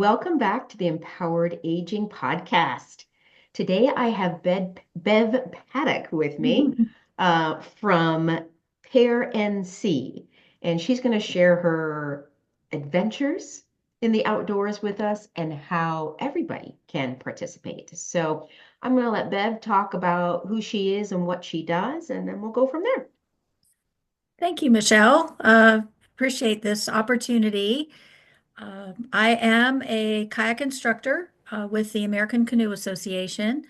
welcome back to the Empowered Aging Podcast. Today I have Bev Paddock with me from PAIR NC, and she's going to share her adventures in the outdoors with us and how everybody can participate. So I'm going to let Bev talk about who she is and what she does, and then we'll go from there. Thank you, Michelle. Appreciate this opportunity. I am a kayak instructor with the American Canoe Association,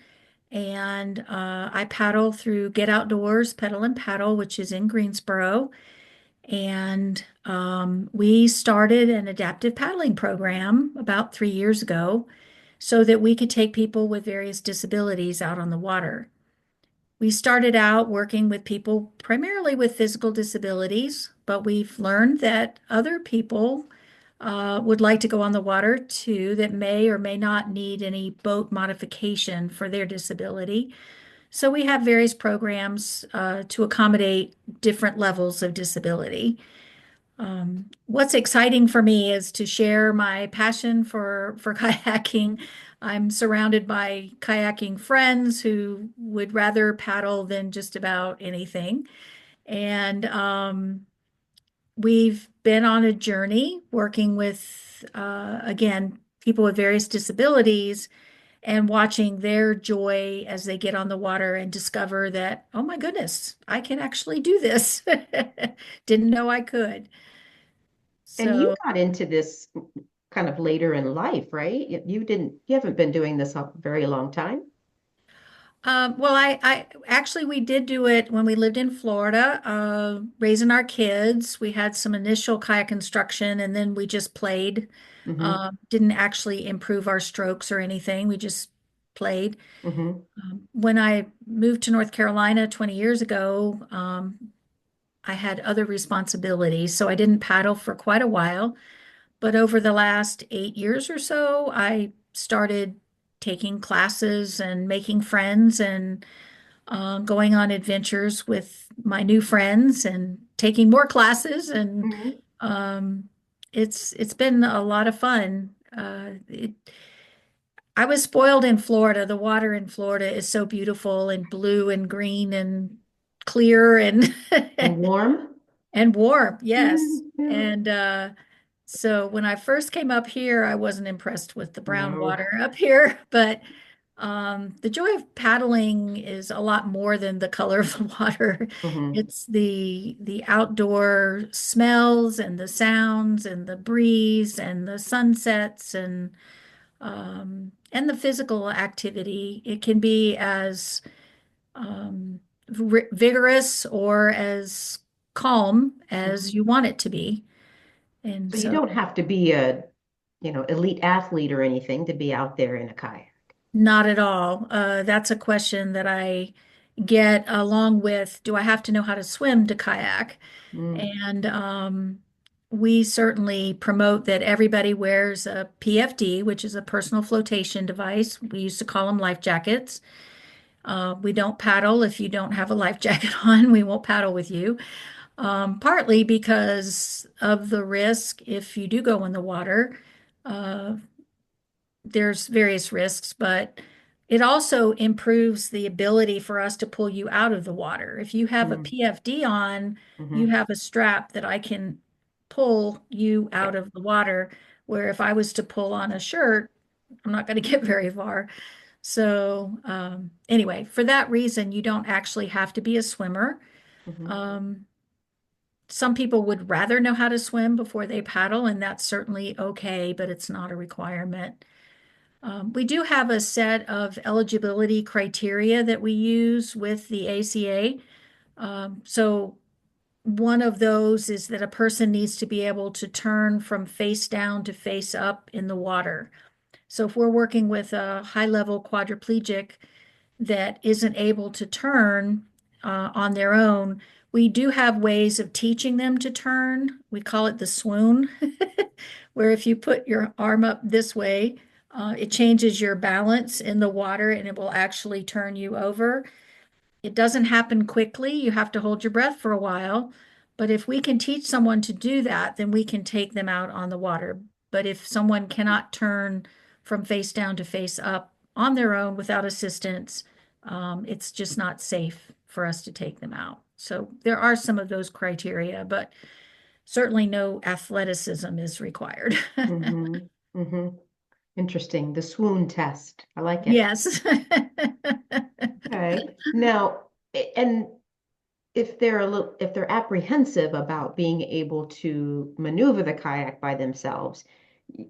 and I paddle through Get Outdoors Pedal and Paddle, which is in Greensboro. And we started an adaptive paddling program about 3 years ago so that we could take people with various disabilities out on the water. We started out working with people primarily with physical disabilities, but we've learned that other people would like to go on the water too that may or may not need any boat modification for their disability. So we have various programs to accommodate different levels of disability. What's exciting for me is to share my passion for kayaking. I'm surrounded by kayaking friends who would rather paddle than just about anything. And we've been on a journey working with, again, people with various disabilities and watching their joy as they get on the water and discover that, oh my goodness, I can actually do this. Didn't know I could. And you So, got into this kind of later in life, right? You haven't been doing this a very long time. well, I actually we did do it when we lived in Florida, raising our kids. We had some initial kayak instruction, and then we just played. Hmm. Didn't actually improve our strokes or anything. We just played. Hmm. When I moved to North Carolina 20 years ago, I had other responsibilities, so I didn't paddle for quite a while. But over the last 8 years or so, I started taking classes and making friends and going on adventures with my new friends and taking more classes. And Hmm. um, it's been a lot of fun. I was spoiled in Florida. The water in Florida is so beautiful and blue and green and clear and And warm? and warm. Yes. Mhm. Yeah. And so when I first came up here, I wasn't impressed with the brown No. water up here, but the joy of paddling is a lot more than the color of the water. Hmm. It's the outdoor smells and the sounds and the breeze and the sunsets and the physical activity. It can be as vigorous or as calm as Hmm. you want it to be. And So you so don't have to be a, elite athlete or anything to be out there in a kayak. not at all. That's a question that I get along with, do I have to know how to swim to kayak? Mm. And we certainly promote that everybody wears a PFD, which is a personal flotation device. We used to call them life jackets. We don't paddle if you don't have a life jacket on. We won't paddle with you. Partly because of the risk if you do go in the water. Uh, there's various risks, but it also improves the ability for us to pull you out of the water. If you have a Mm. PFD on, you Hmm. have a strap that I can pull you Yeah. out of the water, where if I was to pull on a shirt, I'm not going to get very far. So, anyway, for that reason, you don't actually have to be a swimmer. Hmm. Um, some people would rather know how to swim before they paddle, and that's certainly okay, but it's not a requirement. We do have a set of eligibility criteria that we use with the ACA. So one of those is that a person needs to be able to turn from face down to face up in the water. So if we're working with a high-level quadriplegic that isn't able to turn on their own, we do have ways of teaching them to turn. We call it the swoon, where if you put your arm up this way, it changes your balance in the water and it will actually turn you over. It doesn't happen quickly. You have to hold your breath for a while. But if we can teach someone to do that, then we can take them out on the water. But if someone cannot turn from face down to face up on their own without assistance, it's just not safe for us to take them out. So there are some of those criteria, but certainly no athleticism is required. Mm-hmm. Mm-hmm. Interesting. The swoon test. I like it. Yes. Okay. Now, and if they're apprehensive about being able to maneuver the kayak by themselves,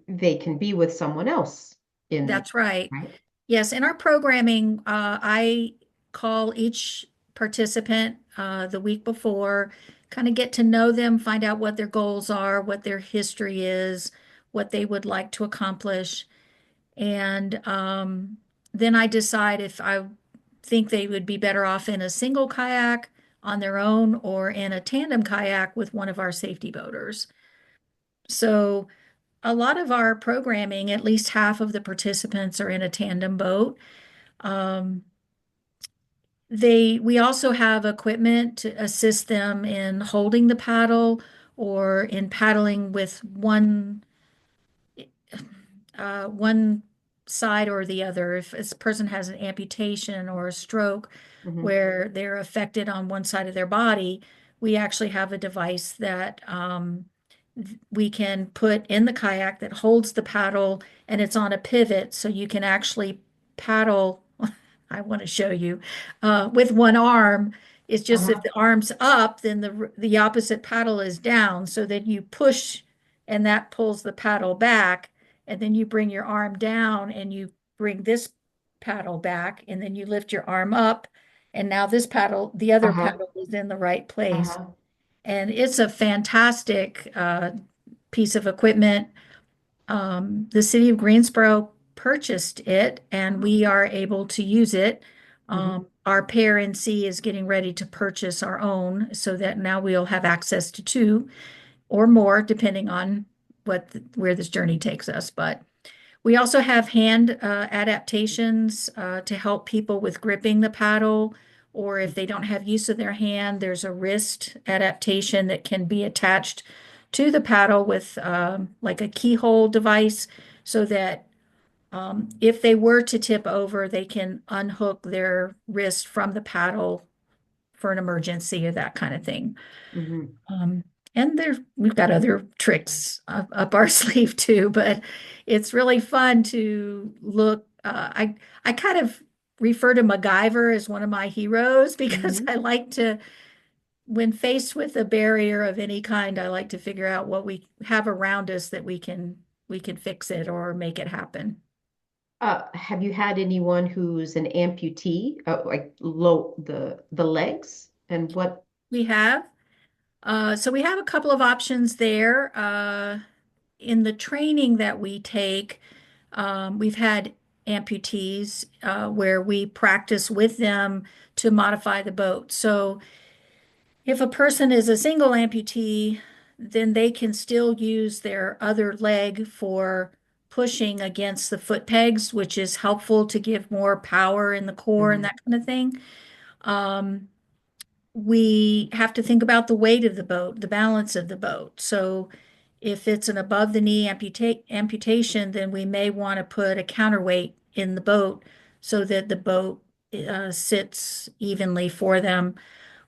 they can be with someone else in, That's right. right? Yes, in our programming, I call each participant the week before, kind of get to know them, find out what their goals are, what their history is, what they would like to accomplish. And then I decide if I think they would be better off in a single kayak on their own or in a tandem kayak with one of our safety boaters. So a lot of our programming, at least half of the participants are in a tandem boat. Um, we also have equipment to assist them in holding the paddle or in paddling with one side or the other. If this person has an amputation or a stroke Mm-hmm. where they're affected on one side of their body, we actually have a device that we can put in the kayak that holds the paddle and it's on a pivot so you can actually paddle. I want to show you with one arm. It's just if Uh-huh. the arm's up, then the opposite paddle is down. So then you push and that pulls the paddle back and then you bring your arm down and you bring this paddle back and then you lift your arm up and now this paddle, the other Uh-huh. paddle is in the right place. Uh-huh. And it's a fantastic piece of equipment. The city of Greensboro purchased it and Oh. we are able to use it. Mm-hmm. Our PAIR NC is getting ready to purchase our own so that now we'll have access to two or more, depending on where this journey takes us. But we also have hand adaptations to help people with gripping the paddle, or if they don't have use of their hand, there's a wrist adaptation that can be attached to the paddle with like a keyhole device so that if they were to tip over, they can unhook their wrist from the paddle for an emergency or that kind of thing. Mm-hmm. Um, and we've got other tricks up our sleeve too, but it's really fun to look. I kind of refer to MacGyver as one of my heroes because Mm-hmm. I like to, when faced with a barrier of any kind, I like to figure out what we have around us that we can fix it or make it happen. Have you had anyone who's an amputee, like low the legs, and what? We have so we have a couple of options there. In the training that we take, we've had amputees where we practice with them to modify the boat. So if a person is a single amputee, then they can still use their other leg for pushing against the foot pegs, which is helpful to give more power in the core and Mm-hmm. that kind of thing. Um, we have to think about the weight of the boat, the balance of the boat. So if it's an above the knee amputation, then we may want to put a counterweight in the boat so that the boat sits evenly for them.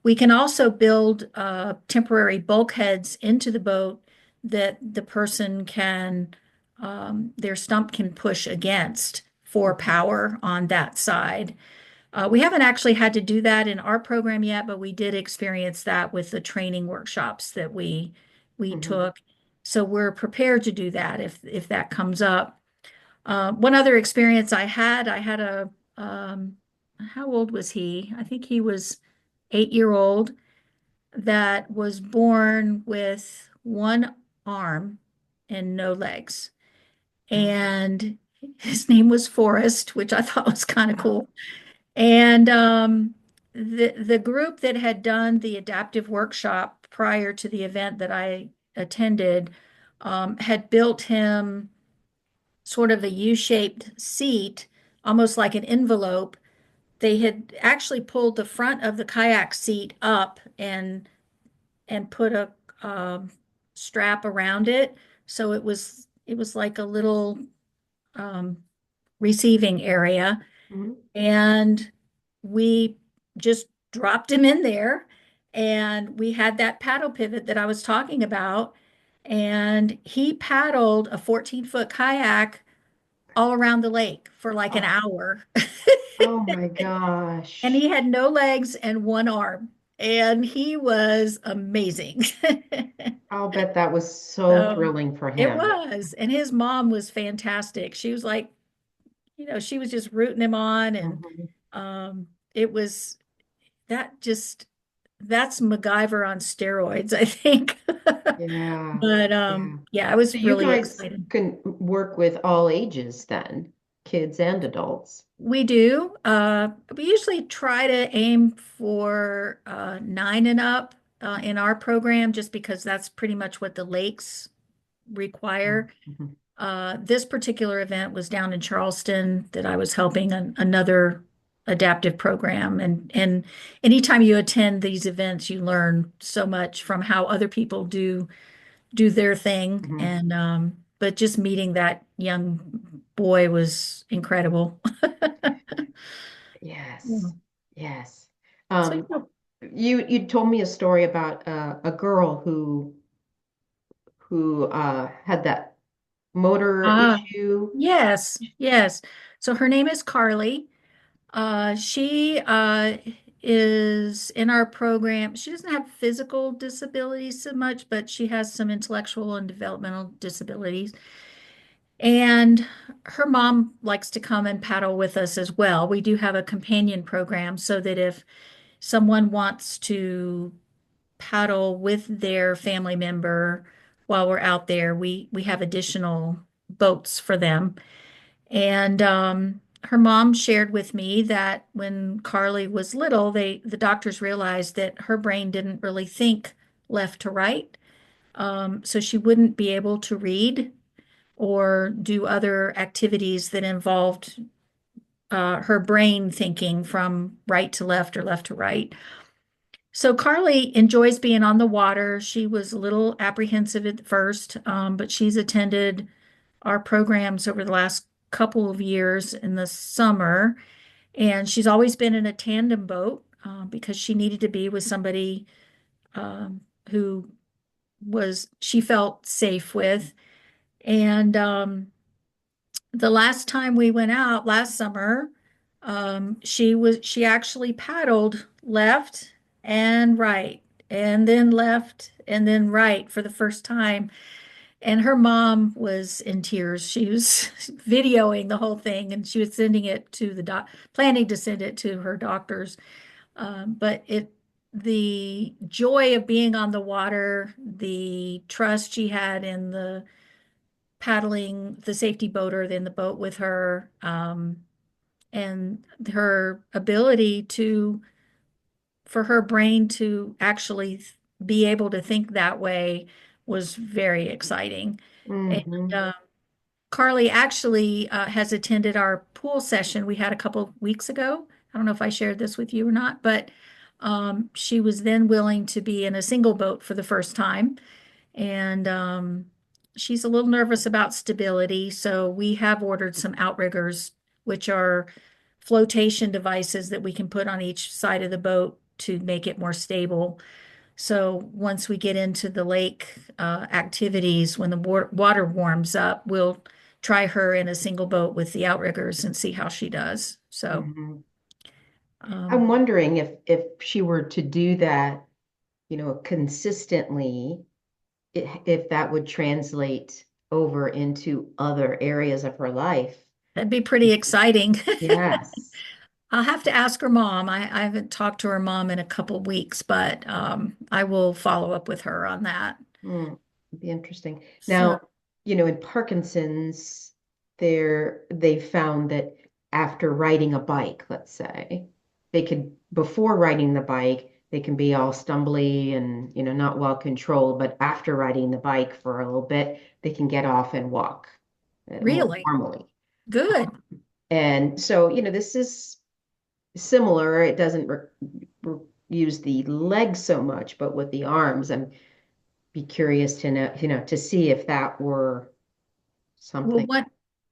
We can also build temporary bulkheads into the boat that the person can, their stump can push against for power on that side. We haven't actually had to do that in our program yet, but we did experience that with the training workshops that we Mm-hmm. took. So we're prepared to do that if that comes up. One other experience I had how old was he? I think he was 8 year old that was born with one arm and no legs. And his name was Forrest, which I thought was kind of Oh. cool. And the group that had done the adaptive workshop prior to the event that I attended had built him sort of a U-shaped seat, almost like an envelope. They had actually pulled the front of the kayak seat up and put a strap around it, so It was like a little um, receiving area. Mhm. And we just dropped him in there. And we had that paddle pivot that I was talking about. And he paddled a 14-foot kayak all around the lake for like an Oh, hour. oh my And gosh. he had no legs and one arm. And he was amazing. I'll bet that was so So thrilling for it him. was. And his mom was fantastic. She was like, she was just rooting him on. And Mhm. it was that just, that's MacGyver on steroids, I think. Yeah. But Yeah. yeah, I So was you really guys excited. can work with all ages then, kids and adults. We do. We usually try to aim for 9 and up in our program, just because that's pretty much what the lakes Oh, require. mhm. This particular event was down in Charleston that I was helping another adaptive program. And anytime you attend these events, you learn so much from how other people do their thing. Mhm. And but just meeting that young boy was incredible. Yeah. Yes. Yes. So, Um, you told me a story about a girl who had that motor ah, issue. yes, yes. So her name is Carly. She is in our program. She doesn't have physical disabilities so much, but she has some intellectual and developmental disabilities. And her mom likes to come and paddle with us as well. We do have a companion program so that if someone wants to paddle with their family member while we're out there, we have additional boats for them. And her mom shared with me that when Carly was little, the doctors realized that her brain didn't really think left to right. So she wouldn't be able to read or do other activities that involved her brain thinking from right to left or left to right. So Carly enjoys being on the water. She was a little apprehensive at first, but she's attended our programs over the last couple of years in the summer, and she's always been in a tandem boat because she needed to be with somebody who was she felt safe with. And the last time we went out last summer, she actually paddled left and right, and then left and then right for the first time. And her mom was in tears. She was videoing the whole thing, and she was sending it to planning to send it to her doctors. But the joy of being on the water, the trust she had in the paddling, the safety boater in the boat with her, and her ability for her brain to actually be able to think that way was very exciting. And Hmm. Carly actually has attended our pool session we had a couple weeks ago. I don't know if I shared this with you or not, but she was then willing to be in a single boat for the first time. And she's a little nervous about stability. So we have ordered some outriggers, which are flotation devices that we can put on each side of the boat to make it more stable. So once we get into the lake activities, when the water warms up, we'll try her in a single boat with the outriggers and see how she does. So, Hmm. I'm um, wondering if she were to do that, consistently, if that would translate over into other areas of her life. that'd be pretty exciting. Yes. I'll have to ask her mom. I haven't talked to her mom in a couple of weeks, but I will follow up with her on that. Hmm. It'd be interesting. So Now, in Parkinson's, they found that after riding a bike, let's say, before riding the bike, they can be all stumbly and, not well controlled, but after riding the bike for a little bit, they can get off and walk more really normally. good. And so, this is similar. It doesn't use the legs so much, but with the arms, I'm be curious to know, to see if that were Well, something.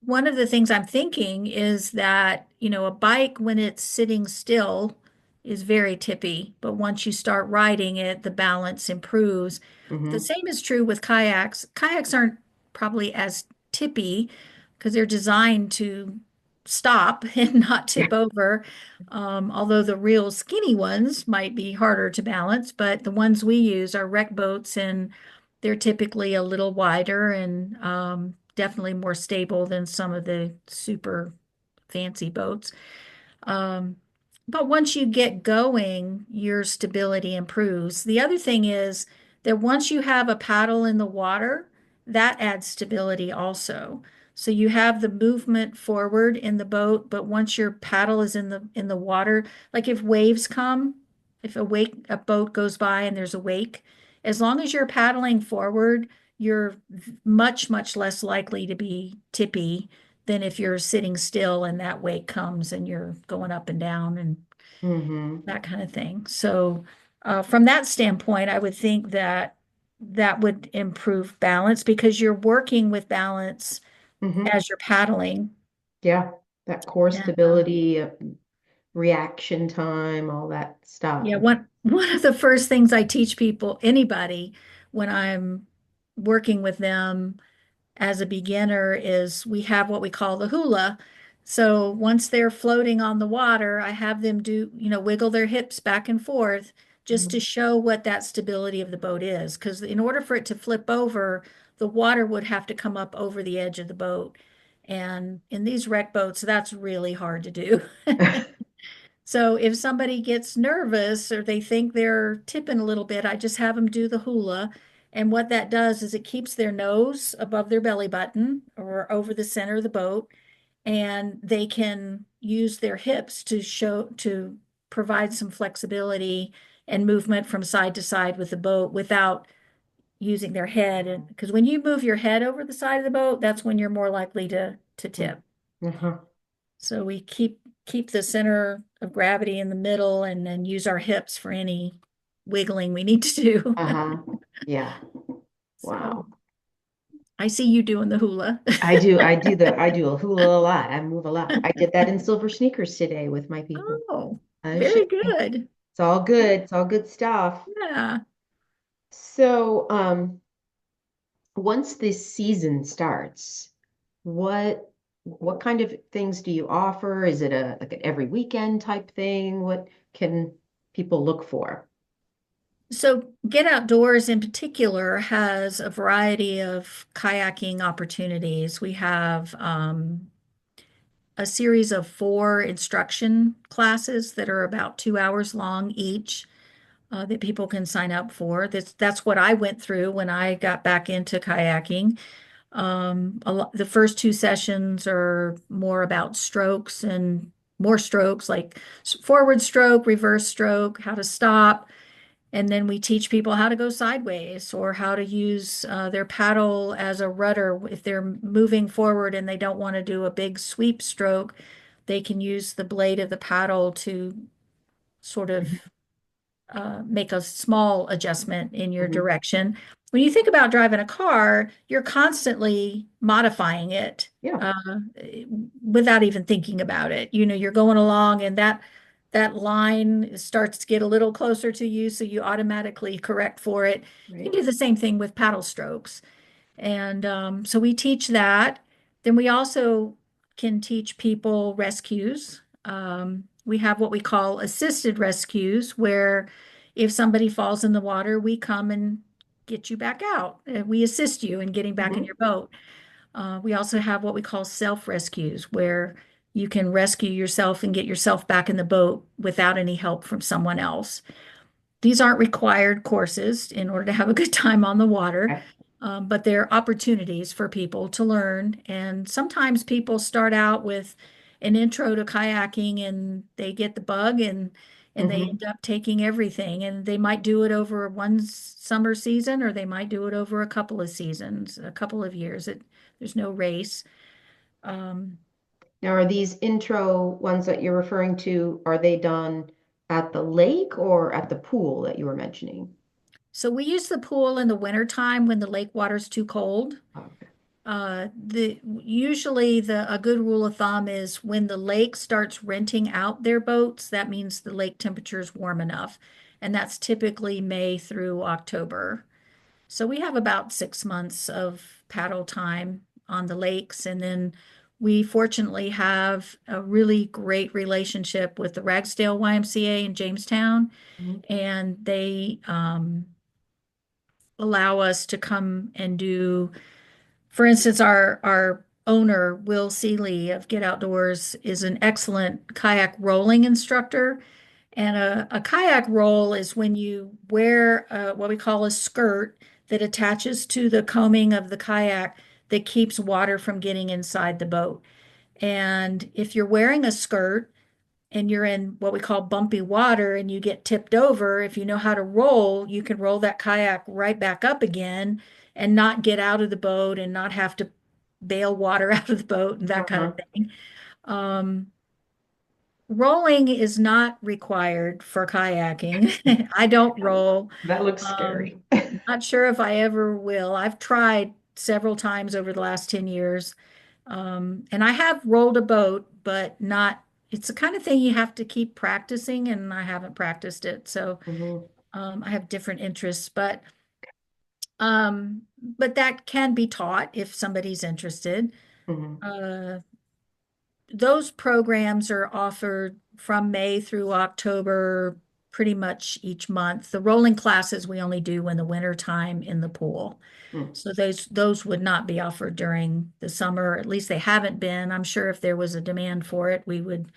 one of the things I'm thinking is that, a bike when it's sitting still is very tippy, but once you start riding it, the balance improves. The Hmm. same is true with kayaks. Kayaks aren't probably as tippy because they're designed to stop and not tip over. Although the real skinny ones might be harder to balance, but the ones we use are rec boats and they're typically a little wider and definitely more stable than some of the super fancy boats. Um, but once you get going, your stability improves. The other thing is that once you have a paddle in the water, that adds stability also. So you have the movement forward in the boat, but once your paddle is in the water, like if waves come, if a boat goes by and there's a wake, as long as you're paddling forward, you're much, much less likely to be tippy than if you're sitting still and that wake comes and you're going up and down and Hmm. that kind of thing. So, from that standpoint, I would think that that would improve balance because you're working with balance Hmm. as you're paddling. Yeah, that core And stability, reaction time, all that stuff. yeah, one of the first things I teach people, anybody, when I'm working with them as a beginner is we have what we call the hula. So once they're floating on the water, I have them do, wiggle their hips back and forth just to Mhm. show what that stability of the boat is. Because in order for it to flip over, the water would have to come up over the edge of the boat. And in these wreck boats, that's really hard to do. So if somebody gets nervous or they think they're tipping a little bit, I just have them do the hula. And what that does is it keeps their nose above their belly button or over the center of the boat, and they can use their hips to provide some flexibility and movement from side to side with the boat without using their head. And because when you move your head over the side of the boat, that's when you're more likely to tip. Uh-huh. So we keep the center of gravity in the middle and then use our hips for any wiggling we need to do. Uh-huh. Yeah. So Wow. I see you doing the hula. I do a hula a lot. I move a lot. I did that in silver sneakers today with my people. Oh, I very should. good. It's all good. It's all good stuff. Yeah. So, once this season starts, what what kind of things do you offer? Is it a like an every weekend type thing? What can people look for? So Get Outdoors in particular has a variety of kayaking opportunities. We have a series of 4 instruction classes that are about 2 hours long each. That people can sign up for. That's what I went through when I got back into kayaking. The first 2 sessions are more about strokes and more strokes like forward stroke, reverse stroke, how to stop. And then we teach people how to go sideways or how to use their paddle as a rudder. If they're moving forward and they don't want to do a big sweep stroke, they can use the blade of the paddle to sort of Mhm. make a small adjustment in your Mhm. direction. When you think about driving a car, you're constantly modifying it Yeah, without even thinking about it. You're going along and that line starts to get a little closer to you, so you automatically correct for it. You right. can do the same thing with paddle strokes. And so we teach that. Then we also can teach people rescues. We have what we call assisted rescues, where if somebody falls in the water, we come and get you back out. We assist you in getting back in Mhm. your boat. We also have what we call self-rescues, where you can rescue yourself and get yourself back in the boat without any help from someone else. These aren't required courses in order to have a good time on the water, Okay. but they're opportunities for people to learn. And sometimes people start out with an intro to kayaking and they get the bug and they Hmm. end up taking everything. And they might do it over one summer season or they might do it over a couple of seasons, a couple of years. There's no race. Um, Now, are these intro ones that you're referring to, are they done at the lake or at the pool that you were mentioning? so we use the pool in the wintertime when the lake water's too cold. Okay. The usually the a good rule of thumb is when the lake starts renting out their boats, that means the lake temperature is warm enough, and that's typically May through October. So we have about 6 months of paddle time on the lakes, and then we fortunately have a really great relationship with the Ragsdale YMCA in Jamestown, Mhm. and they allow us to come and do, for instance, our owner, Will Seeley of Get Outdoors, is an excellent kayak rolling instructor. And a kayak roll is when you wear what we call a skirt that attaches to the coaming of the kayak that keeps water from getting inside the boat. And if you're wearing a skirt and you're in what we call bumpy water and you get tipped over, if you know how to roll, you can roll that kayak right back up again and not get out of the boat and not have to bail water out of the boat and that kind of Uh-huh. thing. Um, Rolling is not required for kayaking. I don't roll. That looks Um, scary. Not sure if I ever will. I've tried several times over the last 10 years. And I have rolled a boat, but not, it's the kind of thing you have to keep practicing, and I haven't practiced it. So Mhm. I have different interests, but that can be taught if somebody's interested. Mhm. Uh, those programs are offered from May through October, pretty much each month. The rolling classes we only do in the winter time in the pool. Mm. So those would not be offered during the summer. At least they haven't been. I'm sure if there was a demand for it, we would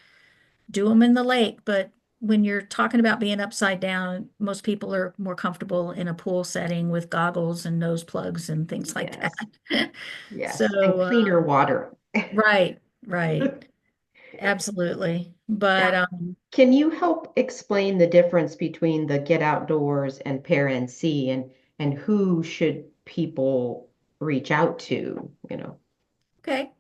do them in the lake. But when you're talking about being upside down, most people are more comfortable in a pool setting with goggles and nose plugs and things like Yes. that. So, Yes. And cleaner water. right, right. Absolutely. But Now, can you help explain the difference between the Get Outdoors and Pair NC and who should people reach out to, you know? okay.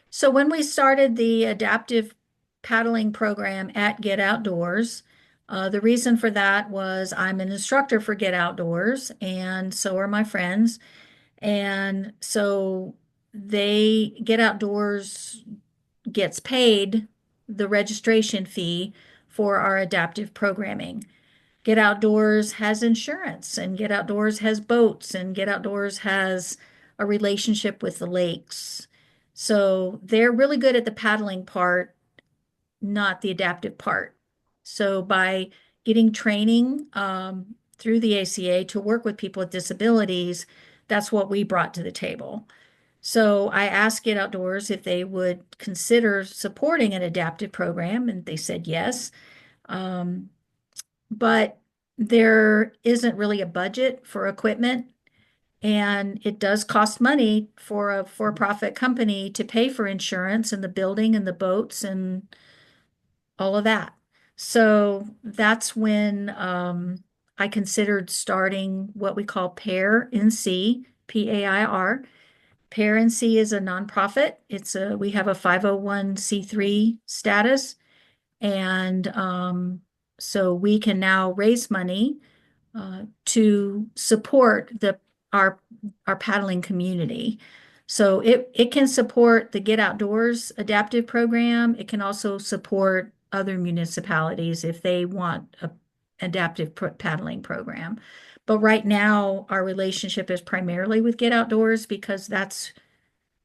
So when we started the adaptive paddling program at Get Outdoors, the reason for that was I'm an instructor for Get Outdoors, and so are my friends. And so they Get Outdoors gets paid the registration fee for our adaptive programming. Get Outdoors has insurance, and Get Outdoors has boats, and Get Outdoors has a relationship with the lakes. So they're really good at the paddling part, not the adaptive part. So by getting training through the ACA to work with people with disabilities, that's what we brought to the table. So I asked Get Outdoors if they would consider supporting an adaptive program, and they said yes. Um, but there isn't really a budget for equipment, and it does cost money for a for-profit company to pay for insurance and the building and the boats and all of that. So that's when I considered starting what we call PAIR NC, PAIR. PAIR NC is a nonprofit. We have a 501c3 status, and so we can now raise money to support our our paddling community. So it can support the Get Outdoors adaptive program. It can also support other municipalities if they want a adaptive paddling program. But right now, our relationship is primarily with Get Outdoors because that's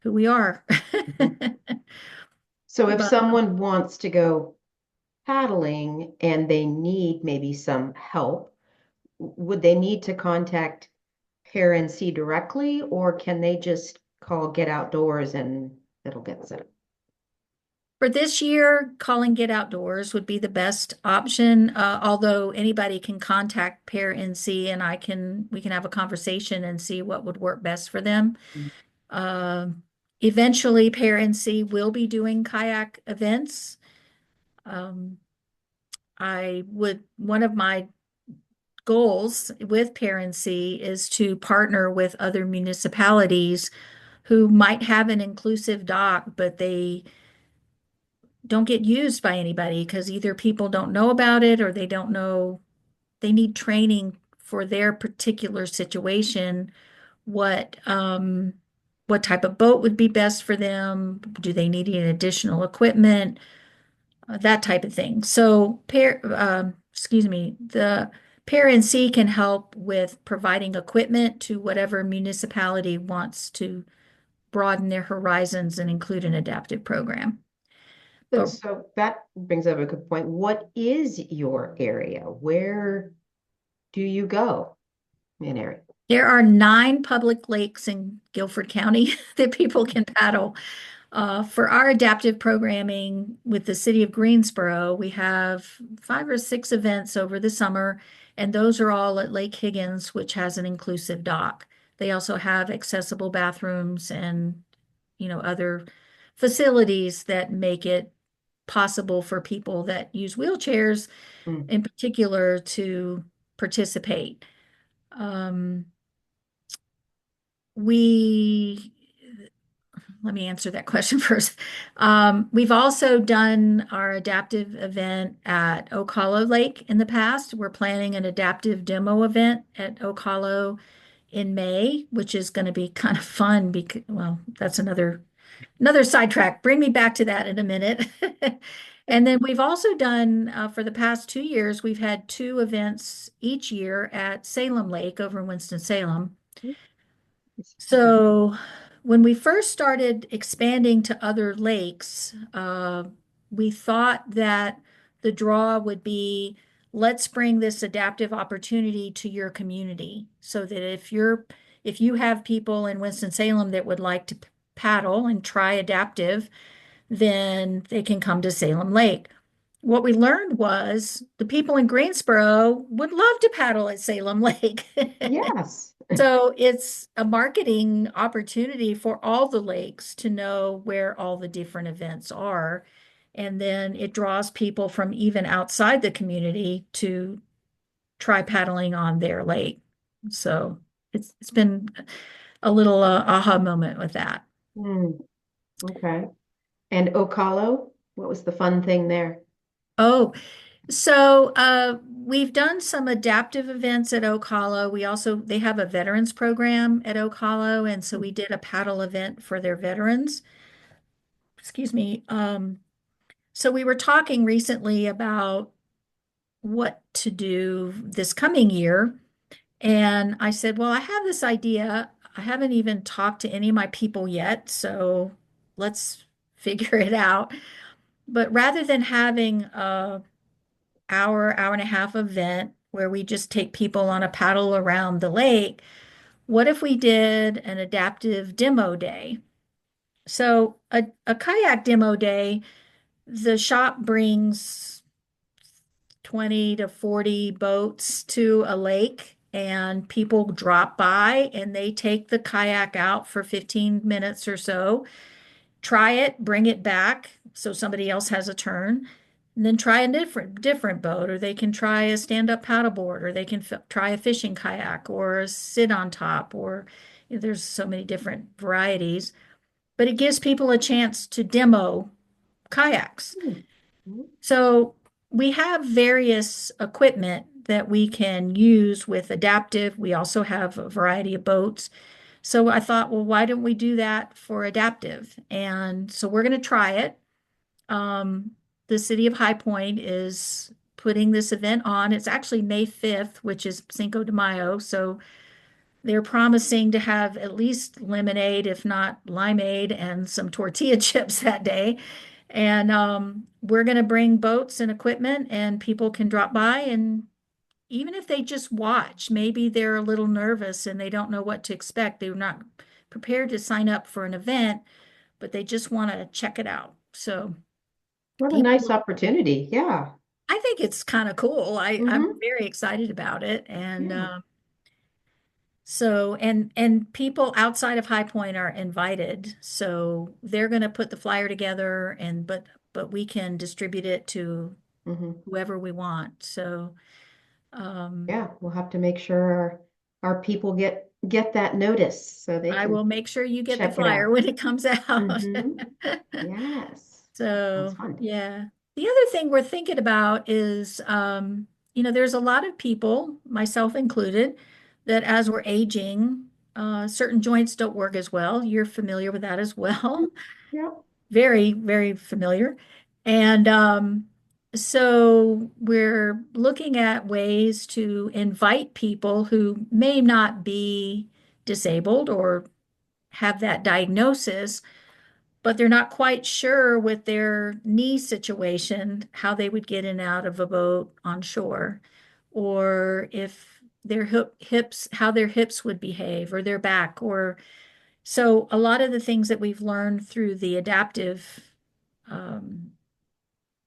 who we are. Mhm. So if But someone wants to go paddling and they need maybe some help, would they need to contact Pair NC directly, or can they just call Get Outdoors and it'll get set up? for this year, calling Get Outdoors would be the best option. Although anybody can contact Pair NC, and we can have a conversation and see what would work best for them. Uh, Eventually, Pair NC will be doing kayak events. Um, one of my goals with Pair NC is to partner with other municipalities who might have an inclusive dock, but they don't get used by anybody because either people don't know about it or they don't know, they need training for their particular situation, what what type of boat would be best for them? Do they need any additional equipment? That type of thing. So the PAIR NC can help with providing equipment to whatever municipality wants to broaden their horizons and include an adaptive program. But So that brings up a good point. What is your area? Where do you go in area? there are 9 public lakes in Guilford County that people can paddle. For our adaptive programming with the city of Greensboro, we have 5 or 6 events over the summer, and those are all at Lake Higgins, which has an inclusive dock. They also have accessible bathrooms and, other facilities that make it possible for people that use wheelchairs Mm. in particular to participate. Um, we Let me answer that question first. We've also done our adaptive event at Oak Hollow Lake in the past. We're planning an adaptive demo event at Oak Hollow in May, which is going to be kind of fun because, well, that's another sidetrack. Bring me back to that in a minute. And then we've also done, for the past 2 years, we've had 2 events each year at Salem Lake over in Winston-Salem. Okay. So when we first started expanding to other lakes, we thought that the draw would be, let's bring this adaptive opportunity to your community so that if you have people in Winston-Salem that would like to paddle and try adaptive, then they can come to Salem Lake. What we learned was the people in Greensboro would love to paddle at Salem Lake. Yes. So it's a marketing opportunity for all the lakes to know where all the different events are. And then it draws people from even outside the community to try paddling on their lake. So it's been a little aha moment with that. Hmm. Okay. And Ocala, what was the fun thing there? Oh, so we've done some adaptive events at Oak Hollow. They have a veterans program at Oak Hollow, and so we did a paddle event for their veterans. Excuse me. So we were talking recently about what to do this coming year, and I said, well, I have this idea. I haven't even talked to any of my people yet, so let's figure it out. But rather than having a hour and a half event where we just take people on a paddle around the lake, what if we did an adaptive demo day? So a kayak demo day, the shop brings 20 to 40 boats to a lake and people drop by and they take the kayak out for 15 minutes or so, try it, bring it back so somebody else has a turn, and then try a different boat, or they can try a stand-up paddleboard, or they can try a fishing kayak or sit on top, or there's so many different varieties. But it gives people a chance to demo kayaks. Hmm. Hmm. So we have various equipment that we can use with adaptive. We also have a variety of boats. So I thought, well, why don't we do that for adaptive? And so we're going to try it. Um, the city of High Point is putting this event on. It's actually May 5th, which is Cinco de Mayo. So they're promising to have at least lemonade, if not limeade, and some tortilla chips that day. And we're going to bring boats and equipment, and people can drop by. And even if they just watch, maybe they're a little nervous and they don't know what to expect. They're not prepared to sign up for an event, but they just want to check it out. So What a nice people, opportunity. Yeah. I think it's kind of cool. I'm Hmm. very excited about it. And Yeah. and people outside of High Point are invited. So they're going to put the flyer together and but we can distribute it to Hmm. whoever we want. So um, Yeah, we'll have to make sure our people get that notice so they I will can make sure you get the check it flyer out. when it comes out. Hmm. Yes. That sounds So, fun. yeah. The other thing we're thinking about is, there's a lot of people, myself included, that as we're aging, Certain joints don't work as well. You're familiar with that as well. Yeah. Very, very familiar. And so we're looking at ways to invite people who may not be disabled or have that diagnosis, but they're not quite sure with their knee situation how they would get in and out of a boat on shore, or if their hips, how their hips would behave, or their back, or so a lot of the things that we've learned through the adaptive um,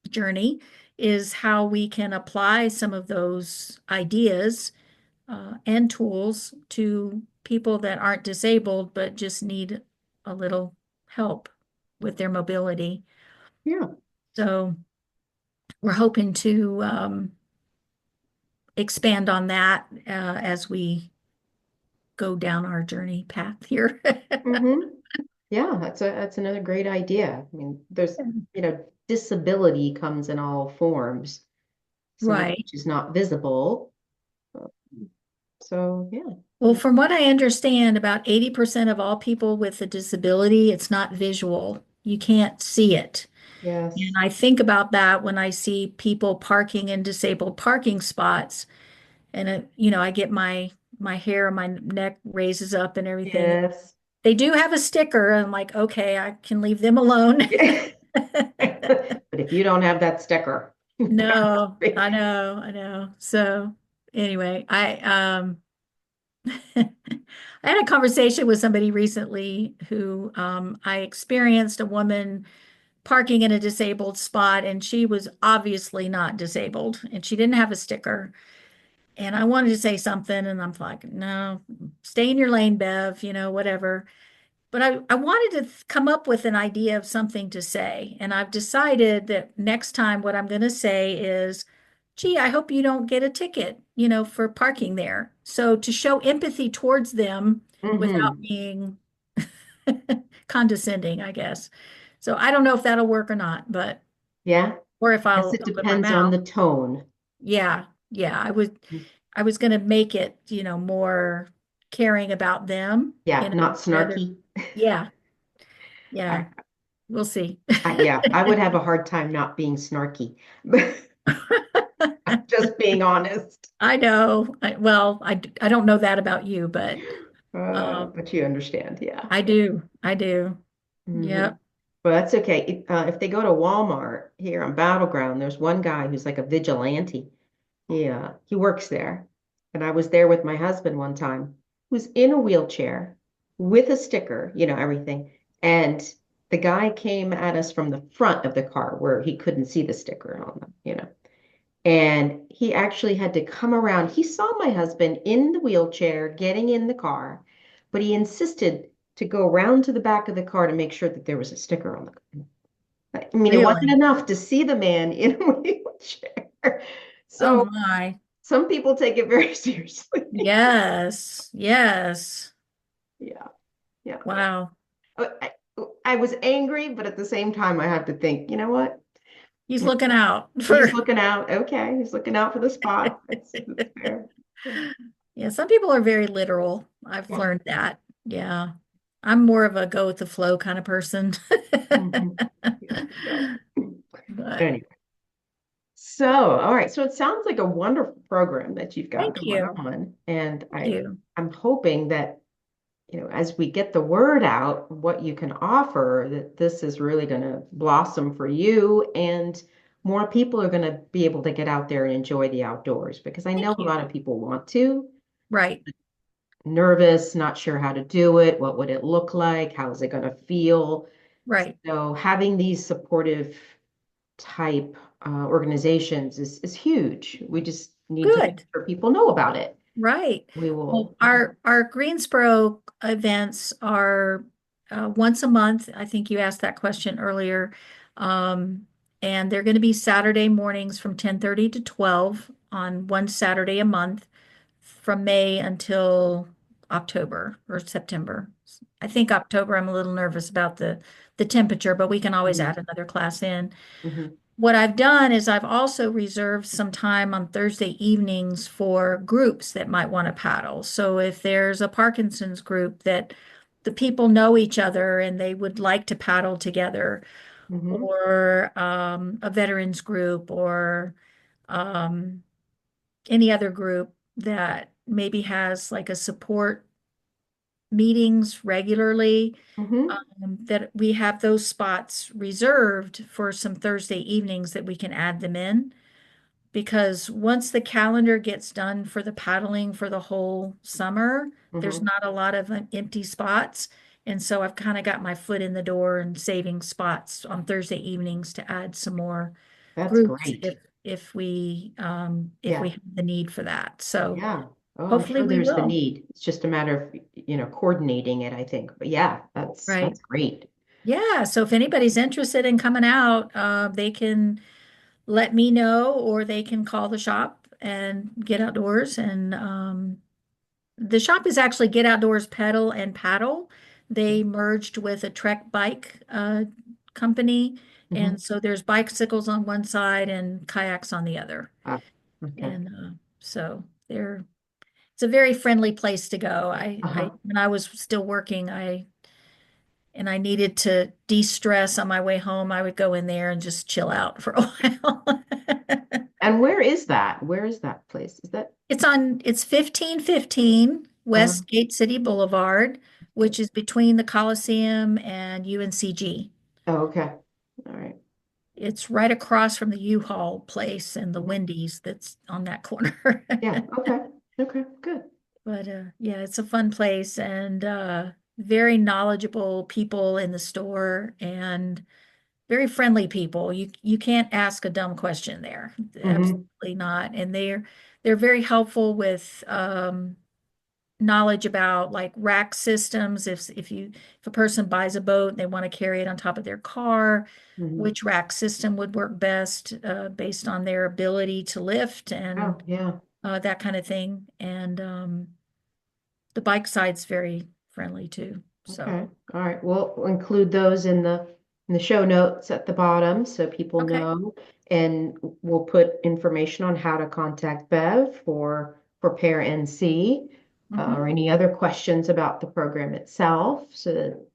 journey is how we can apply some of those ideas and tools to people that aren't disabled but just need a little help with their mobility. Yeah. So we're hoping to expand on that as we go down our journey path here. hmm Yeah, that's another great idea. I mean, disability comes in all forms, some of Right. which is not visible. Uh, So yeah. Well, from what I understand, about 80% of all people with a disability, it's not visual. You can't see it. And Yes. I think about that when I see people parking in disabled parking spots, and I get my hair on my neck raises up and everything. Yes. They do have a sticker. I'm like, okay, I can leave them alone. But if you don't have that sticker, No, I know, I know. So anyway, I had a conversation with somebody recently who I experienced a woman parking in a disabled spot, and she was obviously not disabled, and she didn't have a sticker. And I wanted to say something, and I'm like, no, stay in your lane, Bev, whatever. But I wanted to come up with an idea of something to say. And I've decided that next time what I'm going to say is, gee, I hope you don't get a ticket, for parking there. So to show empathy towards them without hmm being condescending, I guess. So I don't know if that'll work or not, but, Yeah. or if Guess I'll it open my depends on mouth. the tone. Yeah. Yeah. I was going to make it, more caring about them Yeah, not rather. snarky. Yeah. Yeah. I, We'll see. yeah, I would have a hard time not being snarky. Just being honest. I know. Well, I don't know that about you, but But you understand, yeah. I do. I do. hmm Yep. Well, that's okay. If they go to Walmart here on Battleground, there's one guy who's like a vigilante. He works there. And I was there with my husband one time, who's in a wheelchair with a sticker, everything. And the guy came at us from the front of the car where he couldn't see the sticker on them. And he actually had to come around. He saw my husband in the wheelchair getting in the car, but he insisted to go around to the back of the car to make sure that there was a sticker on the car. I mean, it wasn't Really? enough to see the man in a wheelchair. Oh So my. some people take it very seriously. Yes. Yes. Yeah, yeah. Wow. I was angry, but at the same time, I had to think, you know what? He's looking out He's for. looking out. Okay, he's looking out for the spot. That's fair. Yeah. Yeah, some people are very literal. I've Yeah. learned that. Yeah. I'm more of a go with the flow kind of person. Mhm. Yeah. Yeah. But Anyway, so all right. So it sounds like a wonderful program that you've got thank going you. on, and Thank you. I'm hoping that as we get the word out, what you can offer, that this is really going to blossom for you, and more people are going to be able to get out there and enjoy the outdoors because I know Thank a you. lot of people want to, Right. nervous, not sure how to do it, what would it look like, how is it going to feel. Right. So having these supportive type organizations is huge. We just need to make Good. sure people know about it. Right. We Well, will. our Greensboro events are once a month. I think you asked that question earlier. Um, and they're going to be Saturday mornings from 10:30 to 12 on one Saturday a month from May until October or September. I think October, I'm a little nervous about the temperature, but we can always Mhm, add another class in. mhm. what I've done is I've also reserved some time on Thursday evenings for groups that might want to paddle. So if there's a Parkinson's group that the people know each other and they would like to paddle together, Hmm. or a veterans group, or um, any other group that maybe has like a support meetings regularly, Hmm. that we have those spots reserved for some Thursday evenings that we can add them in. Because once the calendar gets done for the paddling for the whole summer, there's Hmm. not a lot of empty spots. And so I've kind of got my foot in the door and saving spots on Thursday evenings to add some more That's groups great. if we Yeah. have the need for that. So Yeah. Oh, I'm hopefully sure we there's the will. need. It's just a matter of, coordinating it, I think. But yeah, Right. that's great. Yeah. So if anybody's interested in coming out, they can let me know, or they can call the shop and get outdoors. And the shop is actually Get Outdoors Pedal and Paddle. They merged with a Trek bike company. Hmm. And so there's bicycles on one side and kayaks on the other. Ah, okay. And so it's a very friendly place to go. Uh-huh. When I was still working, I needed to de-stress on my way home, I would go in there and just chill out for a while. And where is that? Where is that place? Is that It's 1515 uh West Gate City Boulevard, which is between the Coliseum and UNCG. oh, okay. All right. It's right across from the U-Haul place and the Mhm. Wendy's that's on that corner. Yeah, okay. Okay, good. But yeah, it's a fun place, and very knowledgeable people in the store, and very friendly people. You can't ask a dumb question there. Hmm. Absolutely not. And they're very helpful with knowledge about like rack systems. If a person buys a boat and they want to carry it on top of their car, Hmm. which rack system would work best based on their ability to lift Oh, and yeah. that kind of thing. And the bike side's very friendly too. So, Okay. All right. We'll include those in the show notes at the bottom so people okay. know. And we'll put information on how to contact Bev for PAIR NC, or Hmm. any other questions about the program itself, so that we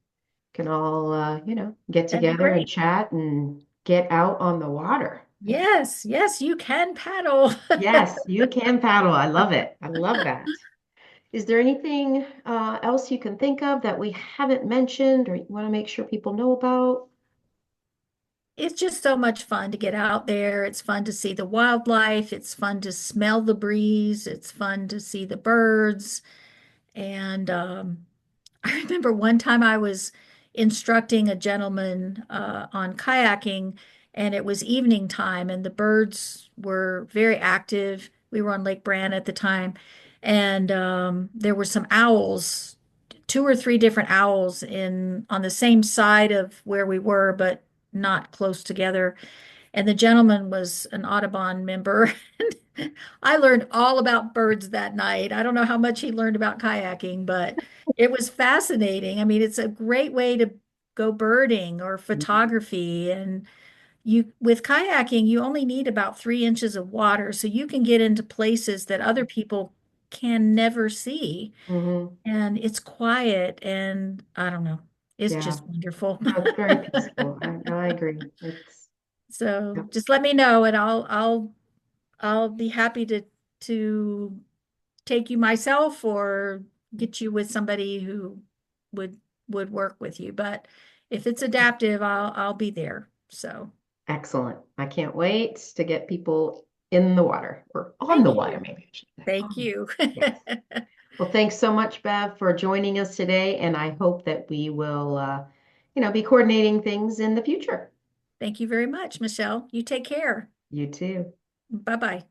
can all get That'd be together and great. chat and get out on the water. Yes, yes, you can paddle. Yes, you can paddle. I love it. I love that. Is there anything else you can think of that we haven't mentioned or you want to make sure people know about? It's just so much fun to get out there. It's fun to see the wildlife. It's fun to smell the breeze. It's fun to see the birds. And I remember one time I was instructing a gentleman on kayaking, and it was evening time, and the birds were very active. We were on Lake Brand at the time, and there were some owls, two or three different owls in on the same side of where we were, but not close together. And the gentleman was an Audubon member. I learned all about birds that night. I don't know how much he learned about kayaking, but it was fascinating. I mean, it's a great way to go birding or Mhm. photography. And you, with kayaking, you only need about 3 inches of water, so you can get into places that other people can never see. Mhm. And it's quiet, and I don't know, it's Yeah, just wonderful. no, it's very peaceful. I agree. It's So Yep. just let me know, and I'll be happy to take you myself, or get you with somebody who would would work with you. But if it's adaptive, I'll be there. So Excellent. I can't wait to get people in the water or on the thank water, you. maybe I should say. Thank you. Yes. Well, thanks so much, Bev, for joining us today, and I hope that we will, be coordinating things in the future. Thank you very much, Michelle. You take care. You too. Bye-bye.